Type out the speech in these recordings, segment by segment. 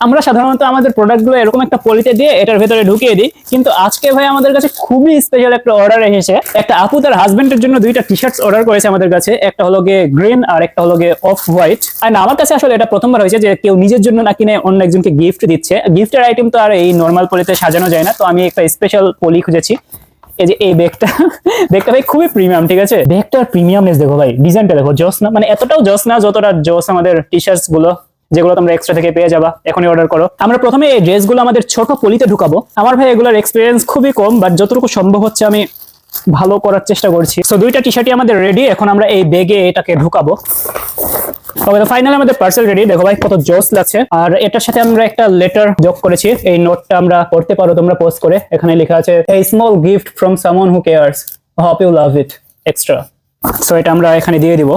আমরা সাধারণত আমাদের প্রোডাক্টগুলো এরকম একটা পলিতে দিয়ে এটার ভেতরে ঢুকিয়ে দিই, কিন্তু আজকে ভাই আমাদের কাছে খুবই স্পেশাল একটা অর্ডার এসেছে। একটা আপু তার হাজবেন্ডের জন্য দুইটা টি শার্টস অর্ডার করেছে আমাদের কাছে, একটা হলো গিয়ে গ্রিন আর একটা হলো গিয়ে অফ হোয়াইট। আর আমার কাছে আসলে এটা প্রথমবার হয়েছে যে কেউ নিজের জন্য না কিনে অন্য একজনকে গিফট দিচ্ছে। গিফটের আইটেম তো আর এই নর্মাল পলিতে সাজানো যায় না, তো আমি একটা স্পেশাল পলি খুঁজেছি। এই যে এই ব্যাগটা, ব্যাগটা ভাই খুবই প্রিমিয়াম, ঠিক আছে? ব্যাগটার প্রিমিয়ামনেস দেখো ভাই, ডিজাইনটা দেখো, জস না? মানে এতটাও জস না যতটা জস আমাদের টি শার্টস গুলো, যেগুলো তোমরা এক্সট্রা থেকে পেয়ে যাবা। এখনই অর্ডার করো। আমরা প্রথমে এই ড্রেসগুলো আমাদের ছোট পলিতে ঢুকাবো। আমার ভাই এগুলোর এক্সপিরিয়েন্স খুবই কম, বাট যতটুকু সম্ভব হচ্ছে আমি ভালো করার চেষ্টা করছি। সো দুইটা টি শার্টই আমাদের রেডি, এখন আমরা এই ব্যাগে এটাকে ঢুকাবো। ফাইনালি আমাদের পার্সেল রেডি। দেখো ভাই কত জোস লাগছে। আর এটার সাথে আমরা একটা লেটার যোগ করেছি, এই নোটটা আমরা পড়তে পারো তোমরা পোস্ট করে। এখানে লেখা আছে a small gift from someone who cares, hope you love it extra. So এটা আমরা এখানে দিয়ে দিব।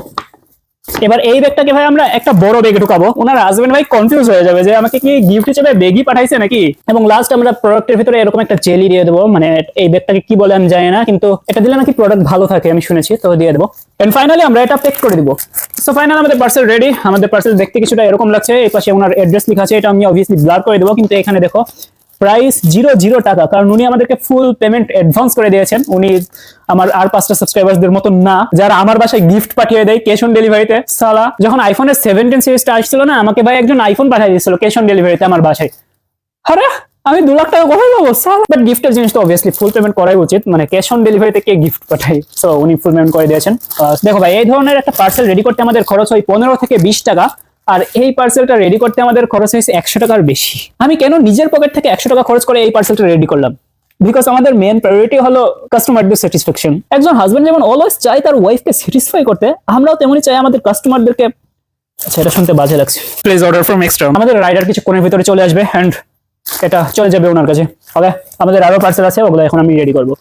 এবার এই ব্যাগটাকে ভাই আমরা একটা বড় ব্যাগে ঢুকাবো। ওনার হাজবেন্ড ভাই কনফিউজ হয়ে যাবে যে আমাকে কি গিফট হিসেবে ব্যাগই পাঠাইছে নাকি। এবং লাস্ট আমরা প্রোডাক্টের ভিতরে এরকম একটা জেলি দিয়ে দেবো, মানে এই ব্যাগটাকে কি বলে আমি জানি না, কিন্তু এটা দিলে নাকি প্রোডাক্ট ভালো থাকে আমি শুনেছি, তো দিয়ে দেবো। এন্ড ফাইনালি আমরা এটা প্যাক করে দিব। সো ফাইনালি আমাদের পার্সেল রেডি। আমাদের পার্সেল দেখতে কিছুটা এরকম লাগছে। এই পাশে ওনার অ্যাড্রেস লেখা আছে, এটা আমি অবভিয়াসলি ব্লার করে দেবো, কিন্তু এখানে দেখো প্রাইস 0 টাকা, কারণ উনি আমাদেরকে ফুল পেমেন্ট অ্যাডভান্স করে দিয়েছেন। উনি আমার আর 5টা সাবস্ক্রাইবারদের মতন না, যারা আমার বাসায় গিফট পাঠিয়ে দেয় ক্যাশ অন ডেলিভারিতে। সালা, যখন আইফোনের 17 সিরিজটা আসছিল না, আমাকে ভাই একজন আইফোন পাঠিয়ে দিয়েছিল ক্যাশ অন ডেলিভারিতে আমার বাসায়। আরে আমি 2 লাখ টাকা কোথায় পাবো সালা? বাট গিফটের জিনিস তো অবভিয়াসলি ফুল পেমেন্ট করাই উচিত, মানে ক্যাশ অন ডেলিভারিতে কে গিফট পাঠায়? সো উনি ফুল পেমেন্ট করে দিয়েছেন। দেখো ভাই, এই ধরনের একটা পার্সেল রেডি করতে আমাদের খরচ হয় 15 থেকে 20 টাকা, আর এই পার্সেলটা রেডি করতে আমাদের খরচ হয়েছে 100 টাকার বেশি। আমি কেন নিজের পকেট থেকে 100 টাকা খরচ করে এই পার্সেলটা রেডি করলাম? বিকজ আমাদের মেন প্রায়োরিটি হলো কাস্টমারদের স্যাটিসফ্যাকশন। একজন হাজবেন্ড যেমন অলওয়েজ চায় তার ওয়াইফকে স্যাটিসফাই করতে, আমরাও তেমনি চাই আমাদের কাস্টমারদেরকে। আচ্ছা, এটা শুনতে বাজে লাগছে। Please order from extra. আমাদের রাইডার কিছুক্ষণের ভিতরে চলে আসবে, এন্ড এটা চলে যাবে ওনার কাছে। ওকে, আমাদের আরো পার্সেল আছে, ওগুলো এখন আমি রেডি করবো।